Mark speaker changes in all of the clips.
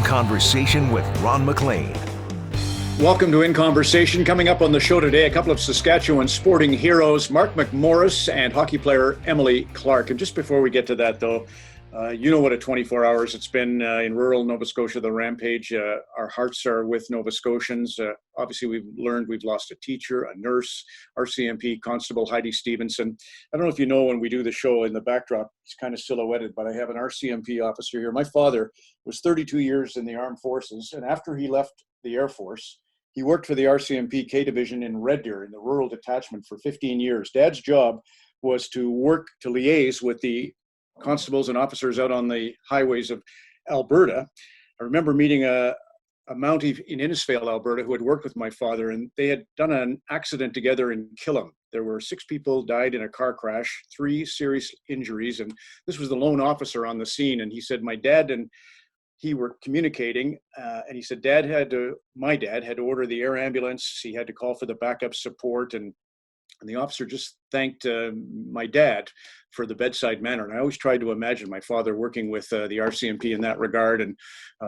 Speaker 1: Conversation with Ron MacLean.
Speaker 2: Welcome to In Conversation. Coming up on the show today, a couple of Saskatchewan sporting heroes, Mark McMorris and hockey player Emily Clark. And just before we get to that, though, you know what a 24 hours it's been in rural Nova Scotia, the rampage. Our hearts are with Nova Scotians. Obviously, we've lost a teacher, a nurse, RCMP Constable Heidi Stevenson. I don't know if you know, when we do the show in the backdrop, it's kind of silhouetted, but I have an RCMP officer here. My father was 32 years in the armed forces, and after he left the Air Force, he worked for the RCMP K Division in Red Deer in the rural detachment for 15 years. Dad's job was to work to liaise with the constables and officers out on the highways of Alberta. I remember meeting a Mountie in Innisfail, Alberta, who had worked with my father, and they had done an accident together in Killam. There were 6 people died in a car crash, 3 serious injuries, and this was the lone officer on the scene. And he said, my dad and he were communicating, and he said, my dad had to order the air ambulance. He had to call for the backup support, and the officer just thanked my dad for the bedside manner. And I always tried to imagine my father working with the RCMP in that regard, and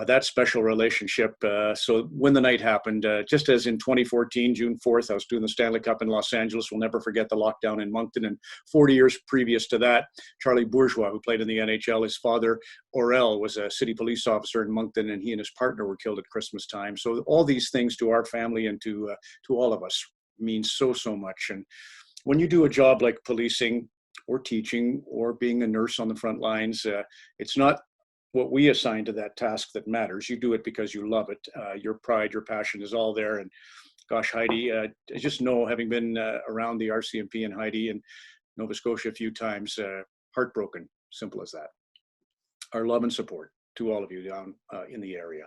Speaker 2: that special relationship. So when the night happened, just as in 2014, June 4th, I was doing the Stanley Cup in Los Angeles. We'll never forget the lockdown in Moncton. And 40 years previous to that, Charlie Bourgeois, who played in the NHL, his father, Orel, was a city police officer in Moncton, and he and his partner were killed at Christmas time. So all these things to our family and to all of us means so much. And when you do a job like policing or teaching or being a nurse on the front lines, it's not what we assign to that task that matters. You do it because you love it. Your pride, your passion is all there. And gosh, Heidi, I just know, having been around the RCMP and Heidi and Nova Scotia a few times, heartbroken, simple as that. Our love and support to all of you down in the area.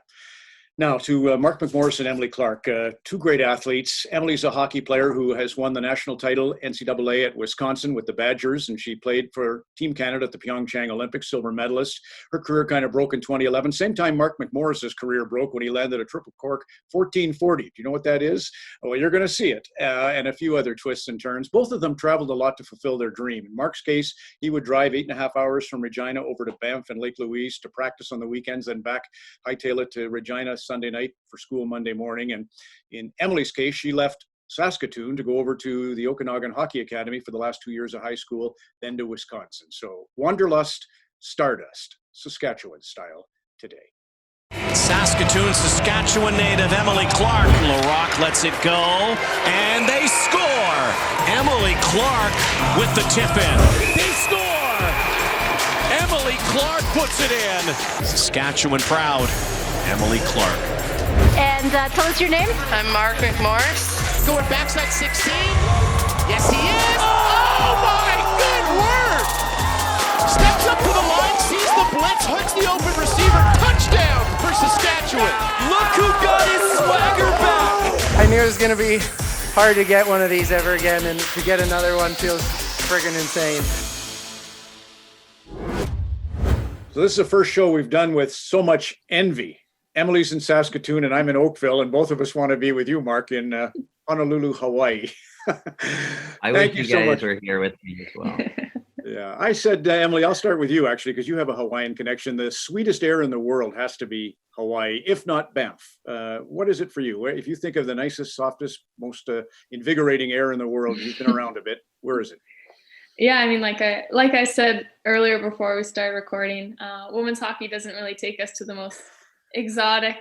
Speaker 2: Now to Mark McMorris and Emily Clark, 2 great athletes. Emily's a hockey player who has won the national title NCAA at Wisconsin with the Badgers, and she played for Team Canada at the Pyeongchang Olympics, silver medalist. Her career kind of broke in 2011. Same time Mark McMorris's career broke when he landed a triple cork 1440. Do you know what that is? Well, you're going to see it, and a few other twists and turns. Both of them traveled a lot to fulfill their dream. In Mark's case, he would drive 8.5 hours from Regina over to Banff and Lake Louise to practice on the weekends, then back, hightail it to Regina Sunday night for school Monday morning. And in Emily's case, she left Saskatoon to go over to the Okanagan Hockey Academy for the last 2 years of high school, then to Wisconsin. So Wanderlust, Stardust, Saskatchewan style today.
Speaker 3: Saskatoon, Saskatchewan native Emily Clark. LaRock lets it go, and they score! Emily Clark with the tip-in. They score! Emily Clark puts it in. Saskatchewan proud. Emily Clark.
Speaker 4: And tell us your name.
Speaker 5: I'm Mark McMorris.
Speaker 3: Going backside 16. Yes, he is. Oh, my good word. Steps up to the line, sees the blitz, hooks the open receiver. Touchdown for Saskatchewan. Look who got his swagger back.
Speaker 6: I knew it was going to be hard to get one of these ever again, and to get another one feels friggin' insane.
Speaker 2: So this is the first show we've done with so much envy. Emily's in Saskatoon and I'm in Oakville, and both of us want to be with you, Mark, in Honolulu, Hawaii.
Speaker 7: I wish you guys were here with me as well.
Speaker 2: Yeah, I said, Emily, I'll start with you, actually, because you have a Hawaiian connection. The sweetest air in the world has to be Hawaii, if not Banff. What is it for you? If you think of the nicest, softest, most invigorating air in the world, you've been around a bit, where is it?
Speaker 8: Yeah, I mean, like I said earlier before we started recording, women's hockey doesn't really take us to the most exotic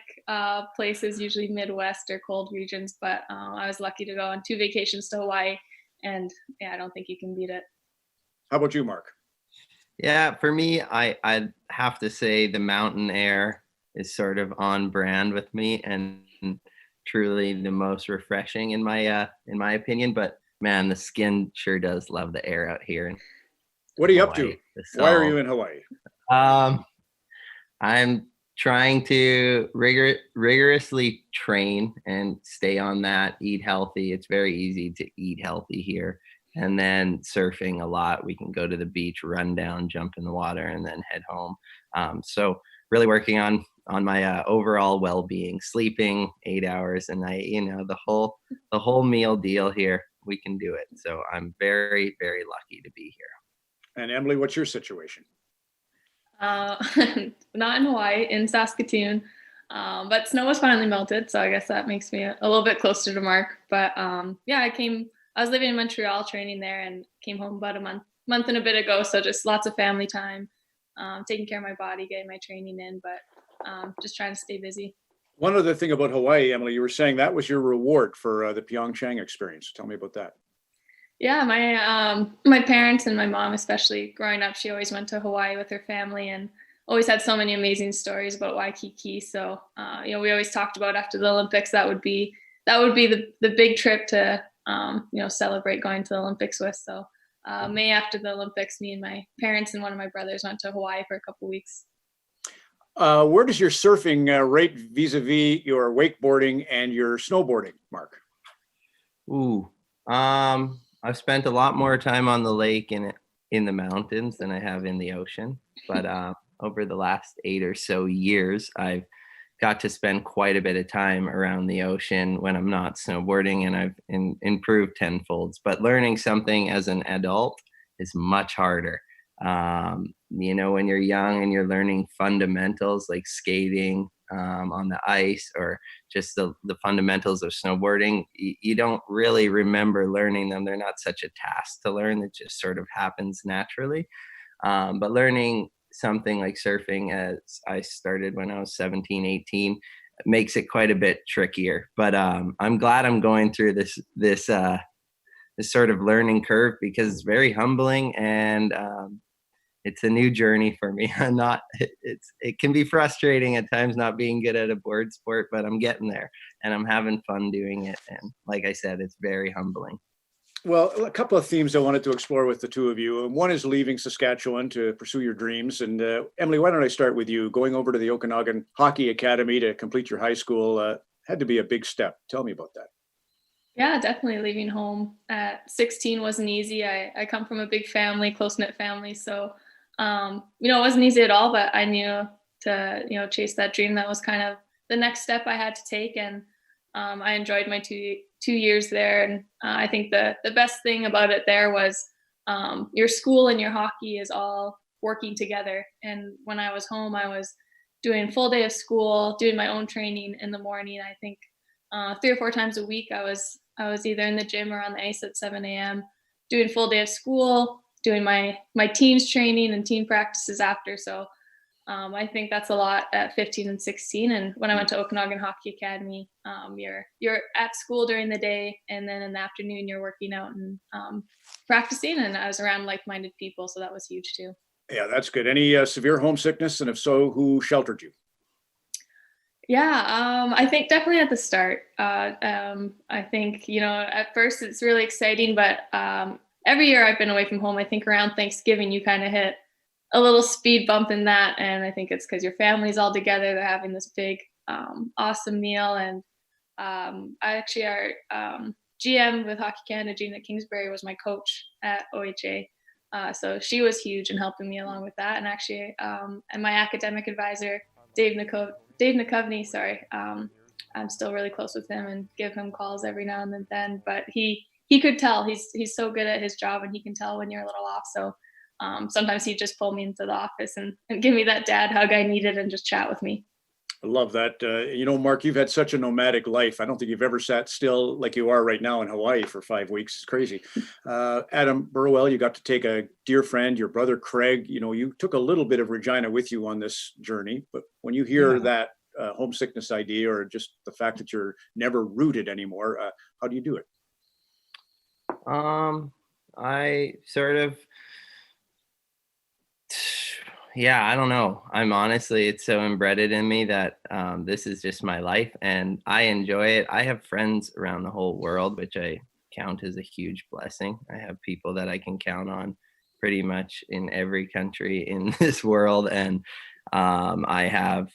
Speaker 8: places, usually Midwest or cold regions, but I was lucky to go on 2 vacations to Hawaii, and yeah, I don't think you can beat it.
Speaker 2: How about you, Mark?
Speaker 7: Yeah, for me, I'd have to say the mountain air is sort of on brand with me and truly the most refreshing in my opinion. But man, the skin sure does love the air out here.
Speaker 2: What are you up to? Why are you in Hawaii?
Speaker 7: I'm trying to rigorously train and stay on that, eat healthy. It's very easy to eat healthy here. And then surfing a lot. We can go to the beach, run down, jump in the water, and then head home. So really working on my overall well-being, sleeping 8 hours a night, the whole meal deal here. We can do it. So I'm very, very lucky to be here.
Speaker 2: And Emily, what's your situation?
Speaker 8: Not in Hawaii, in Saskatoon. But snow was finally melted, so I guess that makes me a little bit closer to Mark. But yeah, I was living in Montreal training there and came home about a month and a bit ago. So just lots of family time, taking care of my body, getting my training in, but just trying to stay busy.
Speaker 2: One other thing about Hawaii, Emily, you were saying that was your reward for the Pyeongchang experience. Tell me about that.
Speaker 8: Yeah, my parents and my mom, especially growing up, she always went to Hawaii with her family and always had so many amazing stories about Waikiki. So we always talked about after the Olympics that would be the big trip to celebrate going to the Olympics with. So May after the Olympics, me and my parents and one of my brothers went to Hawaii for a couple weeks.
Speaker 2: Where does your surfing rate vis-a-vis your wakeboarding and your snowboarding, Mark?
Speaker 7: I've spent a lot more time on the lake and in the mountains than I have in the ocean. But over the last 8 or so years, I've got to spend quite a bit of time around the ocean when I'm not snowboarding, and I've improved tenfolds. But learning something as an adult is much harder. When you're young and you're learning fundamentals like skating on the ice or just the fundamentals of snowboarding, you don't really remember learning them. They're not such a task to learn. It just sort of happens naturally. But learning something like surfing, as I started when I was 17, 18, makes it quite a bit trickier. But I'm glad I'm going through this sort of learning curve because it's very humbling and it's a new journey for me. It can be frustrating at times not being good at a board sport, but I'm getting there and I'm having fun doing it. And like I said, it's very humbling.
Speaker 2: Well, a couple of themes I wanted to explore with the two of you. One is leaving Saskatchewan to pursue your dreams. And Emily, why don't I start with you? Going over to the Okanagan Hockey Academy to complete your high school had to be a big step. Tell me about that.
Speaker 8: Yeah, definitely leaving home at 16 wasn't easy. I come from a big family, close-knit family. So, it wasn't easy at all, but I knew to, chase that dream. That was kind of the next step I had to take. And I enjoyed my two years there. And I think the best thing about it there was your school and your hockey is all working together. And when I was home, I was doing a full day of school, doing my own training in the morning. I think 3 or 4 times a week, I was either in the gym or on the ice at 7 a.m., doing full day of school, doing my team's training and team practices after. So I think that's a lot at 15 and 16. And when I went to Okanagan Hockey Academy, you're at school during the day, and then in the afternoon you're working out and practicing. And I was around like-minded people, so that was huge too.
Speaker 2: Yeah, that's good. Any severe homesickness, and if so, who sheltered you?
Speaker 8: Yeah, I think definitely at the start. I think at first it's really exciting, but every year I've been away from home, I think around Thanksgiving you kind of hit a little speed bump in that. And I think it's because your family's all together. They're having this big, awesome meal. And our GM with Hockey Canada, Gina Kingsbury, was my coach at OHA. So she was huge in helping me along with that. And actually, and my academic advisor, Dave Nakovny, I'm still really close with him and give him calls every now and then. But he could tell he's so good at his job, and he can tell when you're a little off. So sometimes he'd just pull me into the office and give me that dad hug I needed and just chat with me.
Speaker 2: I love that. Mark, you've had such a nomadic life. I don't think you've ever sat still like you are right now in Hawaii for 5 weeks. It's crazy. Adam Burwell, you got to take a dear friend, your brother Craig. You took a little bit of Regina with you on this journey. But when you hear that homesickness idea, or just the fact that you're never rooted anymore, how do you do it?
Speaker 7: I sort of, I don't know. It's so embedded in me that this is just my life and I enjoy it. I have friends around the whole world, which I count as a huge blessing. I have people that I can count on pretty much in every country in this world. And I have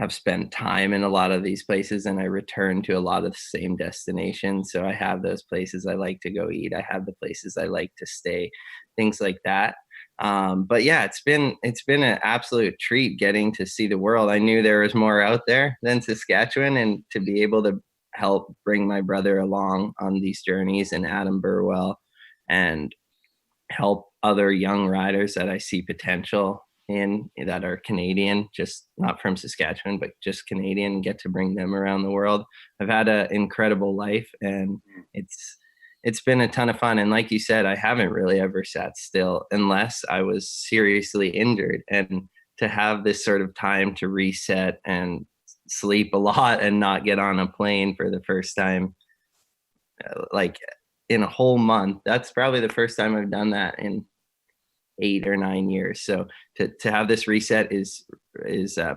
Speaker 7: spent time in a lot of these places, and I return to a lot of the same destinations. So I have those places I like to go eat. I have the places I like to stay, things like that. But yeah, it's been an absolute treat getting to see the world. I knew there was more out there than Saskatchewan, and to be able to help bring my brother along on these journeys, and Adam Burwell, and help other young riders that I see potential in that are Canadian, just not from Saskatchewan, but just Canadian, and get to bring them around the world. I've had an incredible life, and it's been a ton of fun. And like you said, I haven't really ever sat still unless I was seriously injured. And to have this sort of time to reset and sleep a lot and not get on a plane for the first time, like in a whole month, that's probably the first time I've done that in 8 or 9 years. So to have this reset is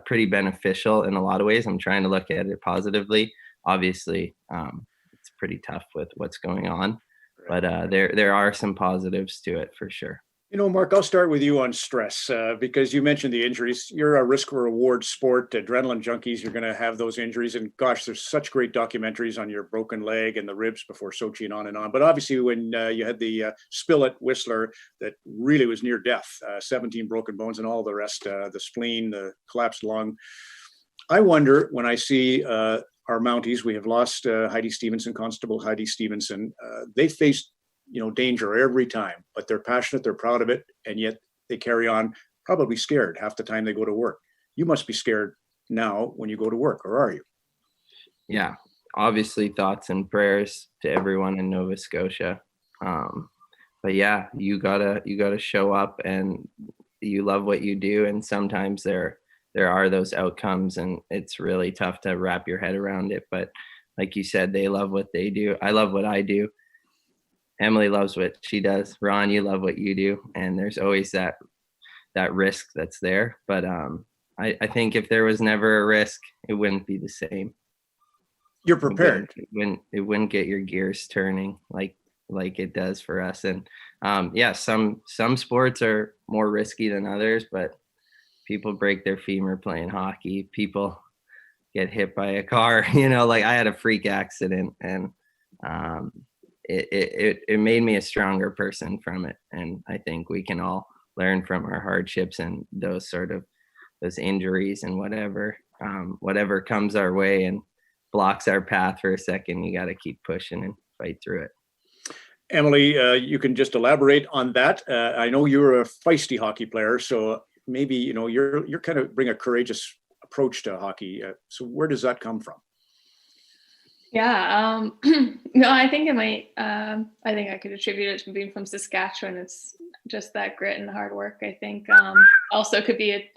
Speaker 7: pretty beneficial in a lot of ways. I'm trying to look at it positively. Obviously, it's pretty tough with what's going on, but there are some positives to it for sure.
Speaker 2: You know, Mark, I'll start with you on stress because you mentioned the injuries. You're a risk-reward sport, adrenaline junkies. You're going to have those injuries. And gosh, there's such great documentaries on your broken leg and the ribs before Sochi and on and on. But obviously when you had the spill at Whistler that really was near death, 17 broken bones and all the rest, the spleen, the collapsed lung. I wonder when I see our Mounties, we have lost Heidi Stevenson, Constable Heidi Stevenson. They faced danger every time, but they're passionate, they're proud of it, and yet they carry on, probably scared half the time they go to work. You must be scared now when you go to work, or are you?
Speaker 7: Yeah, obviously thoughts and prayers to everyone in Nova Scotia. But yeah, you gotta show up, and you love what you do, and sometimes there are those outcomes, and it's really tough to wrap your head around it. But like you said, they love what they do. I love what I do. Emily loves what she does. Ron, you love what you do. And there's always that risk that's there. But I think if there was never a risk, it wouldn't be the same.
Speaker 2: You're prepared.
Speaker 7: It wouldn't get your gears turning like it does for us. And some sports are more risky than others, but people break their femur playing hockey. People get hit by a car. Like I had a freak accident, and it made me a stronger person from it. And I think we can all learn from our hardships and those injuries, and whatever comes our way and blocks our path for a second, you got to keep pushing and fight through it.
Speaker 2: Emily, you can just elaborate on that. I know you're a feisty hockey player, so maybe, you're kind of bring a courageous approach to hockey. So where does that come from?
Speaker 8: Yeah, no, I think it might. I think I could attribute it to being from Saskatchewan. It's just that grit and hard work. I think also could be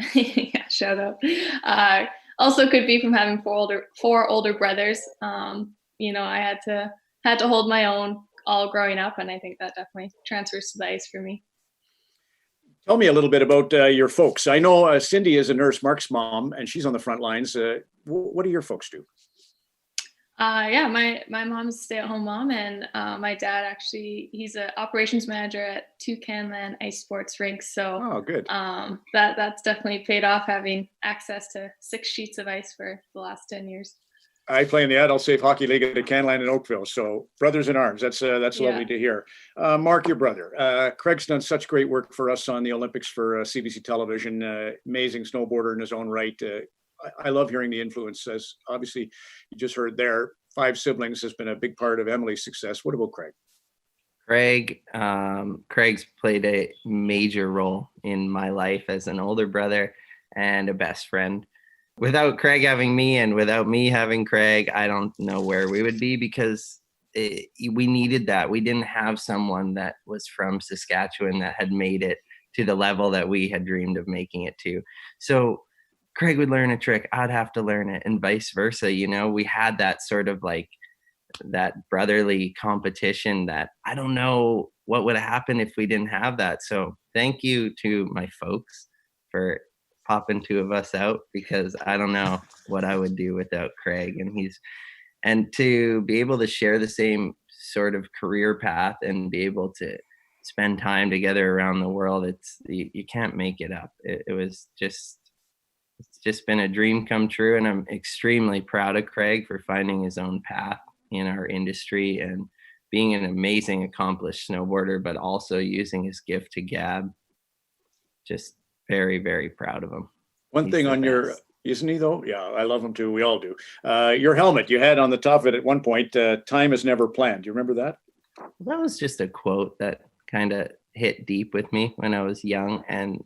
Speaker 8: shout out. Also could be from having four older brothers. I had to hold my own all growing up, and I think that definitely transfers to the ice for me.
Speaker 2: Tell me a little bit about your folks. I know Cindy is a nurse, Mark's mom, and she's on the front lines. What do your folks do?
Speaker 8: My mom's a stay-at-home mom, and my dad actually, he's an operations manager at two Canlan ice sports rinks. So
Speaker 2: good.
Speaker 8: That's definitely paid off, having access to 6 sheets of ice for the last 10 years.
Speaker 2: I play in the Adult Safe Hockey League at Canlan in Oakville. So brothers in arms. That's lovely to hear. Mark, your brother. Craig's done such great work for us on the Olympics for CBC television. Amazing snowboarder in his own right. I love hearing the influence. As obviously you just heard there, 5 siblings has been a big part of Emily's success. What about Craig?
Speaker 7: Craig's played a major role in my life as an older brother and a best friend. Without Craig having me and without me having Craig, I don't know where we would be, because we needed that. We didn't have someone that was from Saskatchewan that had made it to the level that we had dreamed of making it to. So Craig would learn a trick, I'd have to learn it, and vice versa. We had that sort of like that brotherly competition that I don't know what would have happened if we didn't have that. So thank you to my folks for popping 2 of us out, because I don't know what I would do without Craig. And to be able to share the same sort of career path and be able to spend time together around the world, you can't make it up. It's just been a dream come true, and I'm extremely proud of Craig for finding his own path in our industry and being an amazing, accomplished snowboarder, but also using his gift to gab. Just very, very proud of him.
Speaker 2: One thing on your, isn't he though? Yeah, I love him too. We all do. Your helmet, you had on the top of it at one point, time is never planned. Do you remember that?
Speaker 7: That was just a quote that kind of hit deep with me when I was young. And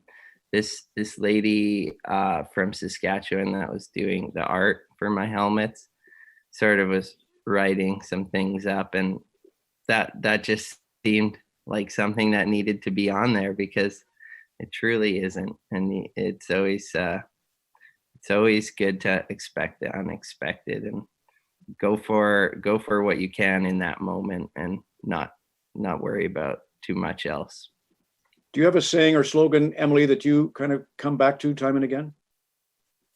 Speaker 7: this lady from Saskatchewan that was doing the art for my helmets sort of was writing some things up, and that just seemed like something that needed to be on there, because it truly isn't. And it's always good to expect the unexpected and go for what you can in that moment, and not worry about too much else.
Speaker 2: Do you have a saying or slogan, Emily, that you kind of come back to time and again?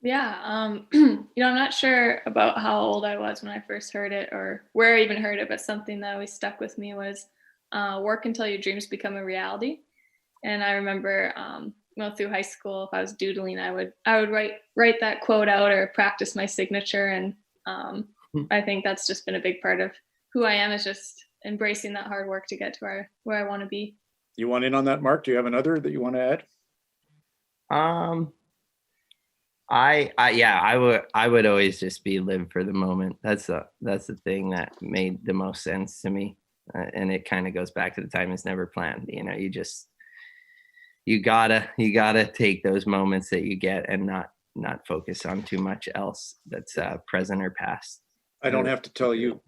Speaker 8: Yeah. I'm not sure about how old I was when I first heard it or where I even heard it, but something that always stuck with me was work until your dreams become a reality. And I remember, through high school, if I was doodling, I would write that quote out or practice my signature. And I think that's just been a big part of who I am, is just embracing that hard work to get to where I want to be.
Speaker 2: You want in on that, Mark? Do you have another that you want to add?
Speaker 7: I would always just be live for the moment. That's the thing that made the most sense to me. And it kind of goes back to the time is never planned. You gotta take those moments that you get and not focus on too much else that's present or past.
Speaker 2: I don't have to tell you.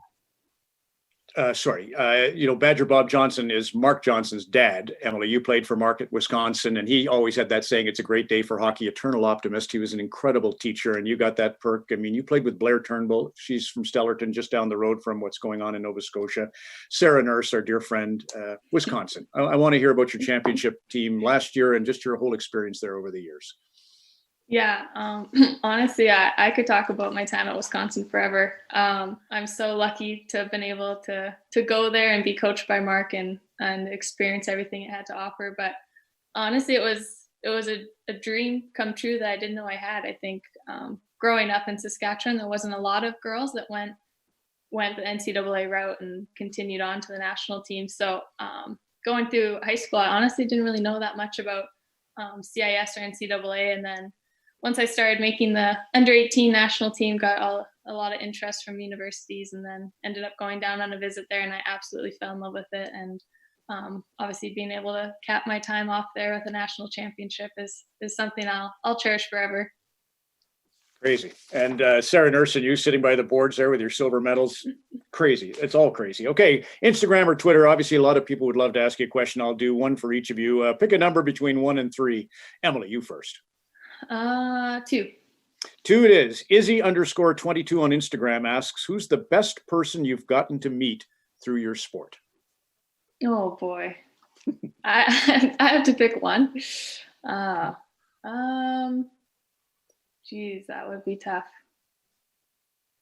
Speaker 2: Badger Bob Johnson is Mark Johnson's dad. Emily, you played for Mark at Wisconsin, and he always had that saying, "It's a great day for hockey." Eternal optimist. He was an incredible teacher, and you got that perk. I mean, you played with Blair Turnbull. She's from Stellarton, just down the road from what's going on in Nova Scotia. Sarah Nurse, our dear friend, Wisconsin. I want to hear about your championship team last year and just your whole experience there over the years.
Speaker 8: Yeah, honestly, I could talk about my time at Wisconsin forever. I'm so lucky to have been able to go there and be coached by Mark and experience everything it had to offer. But honestly, it was a dream come true that I didn't know I had. I think growing up in Saskatchewan, there wasn't a lot of girls that went the NCAA route and continued on to the national team. So going through high school, I honestly didn't really know that much about CIS or NCAA, and then once I started making the under 18 national team, got a lot of interest from universities, and then ended up going down on a visit there, and I absolutely fell in love with it. And obviously being able to cap my time off there with a national championship is something I'll cherish forever.
Speaker 2: Crazy. And Sarah Nurse and you sitting by the boards there with your silver medals. Crazy. It's all crazy. Okay. Instagram or Twitter. Obviously, a lot of people would love to ask you a question. I'll do one for each of you. Pick a number between 1 and 3. Emily, you first.
Speaker 8: 2.
Speaker 2: 2 it is. Izzy_22 on Instagram asks, who's the best person you've gotten to meet through your sport?
Speaker 8: Oh boy. I have to pick one. Geez, that would be tough.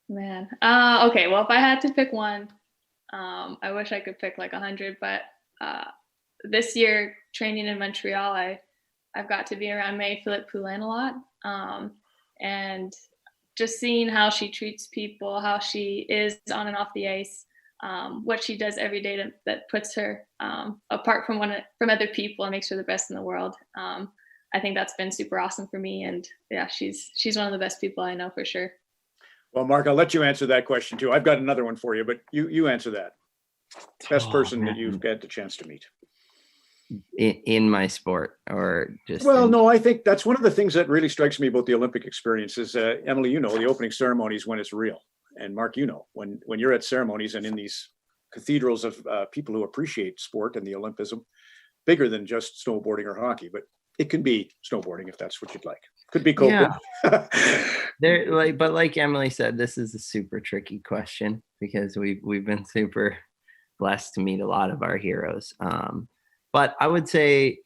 Speaker 8: Man. Okay, well, if I had to pick one, I wish I could pick like 100, but this year training in Montreal, I've got to be around Marie-Philippe Poulin a lot, and just seeing how she treats people, how she is on and off the ice, what she does every day that puts her apart from other people and makes her the best in the world. I think that's been super awesome for me, and yeah, she's one of the best people I know for sure.
Speaker 2: Well, Mark, I'll let you answer that question too. I've got another one for you, but you answer that. Best person that you've got the chance to meet.
Speaker 7: In my sport, or just
Speaker 2: no, I think that's one of the things that really strikes me about the Olympic experience is Emily, the opening ceremonies when it's real, and Mark, when you're at ceremonies and in these cathedrals of people who appreciate sport and the Olympism, bigger than just snowboarding or hockey, but it can be snowboarding if that's what you'd like. Could be coping.
Speaker 7: Yeah. But like Emily said, this is a super tricky question because we've been super blessed to meet a lot of our heroes. But I would say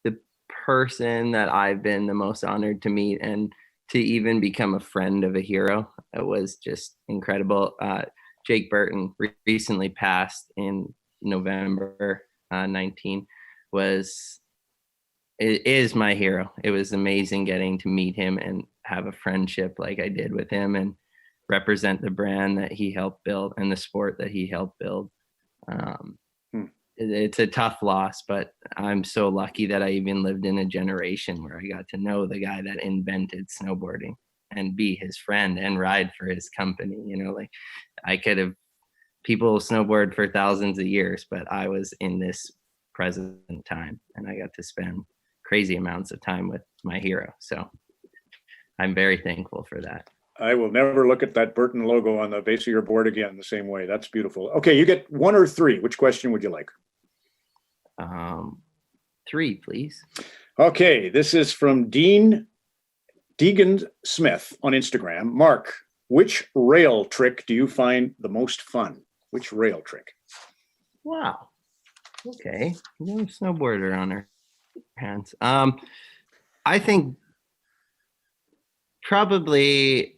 Speaker 7: the person that I've been the most honored to meet and to even become a friend of a hero, it was just incredible. Jake Burton recently passed in November 19. It is my hero. It was amazing getting to meet him and have a friendship like I did with him and represent the brand that he helped build and the sport that he helped build. It's a tough loss, but I'm so lucky that I even lived in a generation where I got to know the guy that invented snowboarding and be his friend and ride for his company. I could have people snowboard for thousands of years, but I was in this present time and I got to spend crazy amounts of time with my hero. So I'm very thankful for that.
Speaker 2: I will never look at that Burton logo on the base of your board again the same way. That's beautiful. Okay, you get 1 or 3. Which question would you like?
Speaker 7: 3, please.
Speaker 2: Okay, this is from Deegan Smith on Instagram. Mark, which rail trick do you find the most fun? Which rail trick?
Speaker 7: Wow. Okay. No snowboarder on her hands. I think probably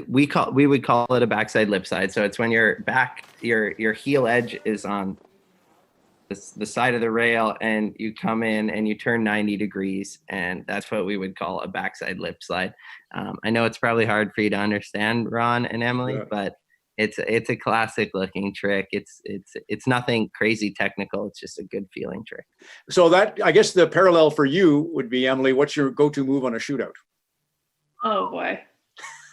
Speaker 7: we would call it a backside lip side. So it's when your heel edge is on the side of the rail and you come in and you turn 90 degrees, and that's what we would call a backside lip slide. I know it's probably hard for you to understand, Ron and Emily, but it's a classic looking trick. It's nothing crazy technical. It's just a good feeling trick.
Speaker 2: So that, I guess the parallel for you would be, Emily, what's your go-to move on a shootout?
Speaker 8: Oh boy.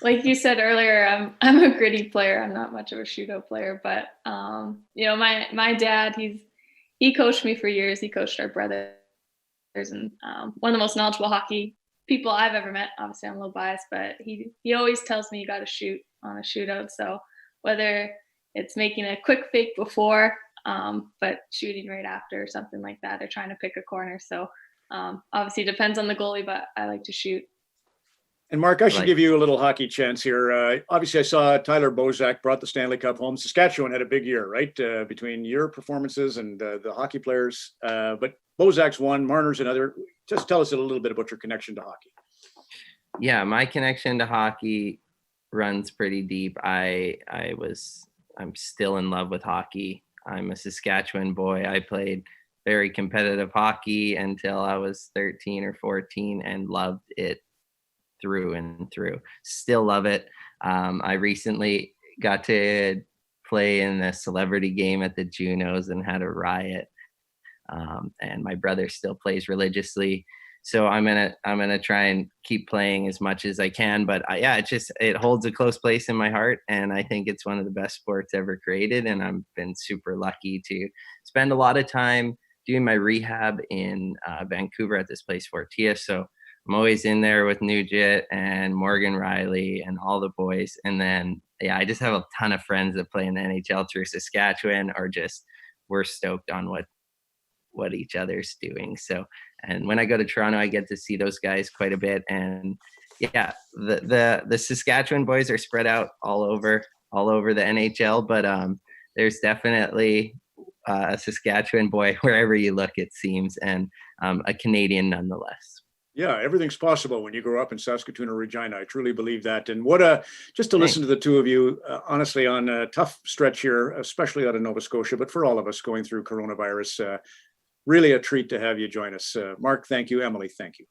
Speaker 8: Like you said earlier, I'm a gritty player. I'm not much of a shootout player, but my dad, he coached me for years. He coached our brothers, and one of the most knowledgeable hockey people I've ever met. Obviously, I'm a little biased, but he always tells me you got to shoot on a shootout. So whether it's making a quick fake before, but shooting right after or something like that, or trying to pick a corner. So obviously it depends on the goalie, but I like to shoot.
Speaker 2: And Mark, I should give you a little hockey chance here. Obviously, I saw Tyler Bozak brought the Stanley Cup home. Saskatchewan had a big year, right? Between your performances and the hockey players. But Bozak's one, Marner's another. Just tell us a little bit about your connection to hockey.
Speaker 7: Yeah, my connection to hockey runs pretty deep. I'm still in love with hockey. I'm a Saskatchewan boy. I played very competitive hockey until I was 13 or 14 and loved it through and through. Still love it. I recently got to play in the celebrity game at the Junos and had a riot. And my brother still plays religiously. So I'm gonna try and keep playing as much as I can. But it holds a close place in my heart, and I think it's one of the best sports ever created. And I've been super lucky to spend a lot of time doing my rehab in Vancouver at this place, Fortia. So I'm always in there with Nugent and Morgan Riley and all the boys. And then, I just have a ton of friends that play in the NHL through Saskatchewan, or just we're stoked on what each other's doing. So, and when I go to Toronto, I get to see those guys quite a bit. And the Saskatchewan boys are spread out all over the NHL, but there's definitely a Saskatchewan boy wherever you look, it seems, and a Canadian nonetheless.
Speaker 2: Yeah, everything's possible when you grow up in Saskatoon or Regina. I truly believe that. And just to listen to the two of you, honestly, on a tough stretch here, especially out of Nova Scotia, but for all of us going through coronavirus, really a treat to have you join us. Mark, thank you. Emily, thank you.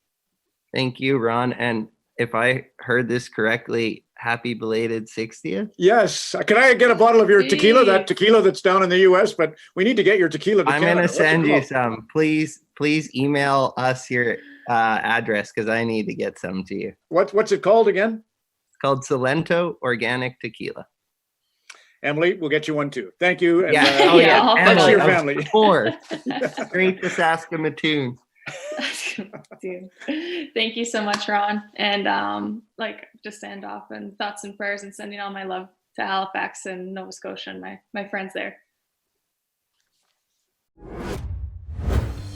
Speaker 7: Thank you, Ron. And if I heard this correctly, happy belated 60th.
Speaker 2: Yes. Can I get a bottle of your tequila? That tequila that's down in the US, but we need to get your tequila to
Speaker 7: I'm
Speaker 2: Canada.
Speaker 7: going to send you some. Please email us your address, because I need to get some to you.
Speaker 2: What's it called again?
Speaker 7: It's called Salento Organic Tequila.
Speaker 2: Emily, we'll get you one too. Thank you. And,
Speaker 7: Emily,
Speaker 2: your family.
Speaker 7: Great to Saskatoon.
Speaker 8: Dude. Thank you so much, Ron. And just send off and thoughts and prayers, and sending all my love to Halifax and Nova Scotia and my friends there.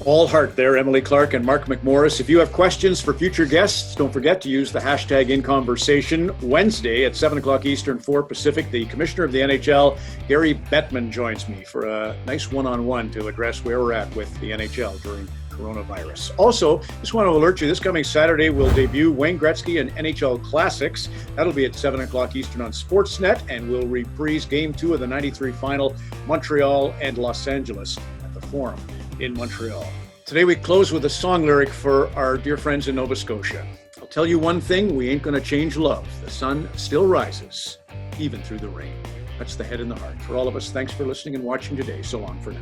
Speaker 2: All heart there, Emily Clark and Mark McMorris. If you have questions for future guests, don't forget to use the hashtag InConversation. Wednesday at 7 o'clock Eastern, 4 Pacific, the Commissioner of the NHL, Gary Bettman, joins me for a nice one-on-one to address where we're at with the NHL during coronavirus. Also, just want to alert you, this coming Saturday we'll debut Wayne Gretzky and NHL Classics. That'll be at 7 o'clock Eastern on Sportsnet, and we'll reprise Game 2 of the 93 final, Montreal and Los Angeles at the Forum in Montreal. Today we close with a song lyric for our dear friends in Nova Scotia. I'll tell you one thing, we ain't gonna change love. The sun still rises, even through the rain. That's the head and the heart. For all of us, thanks for listening and watching today. So long for now.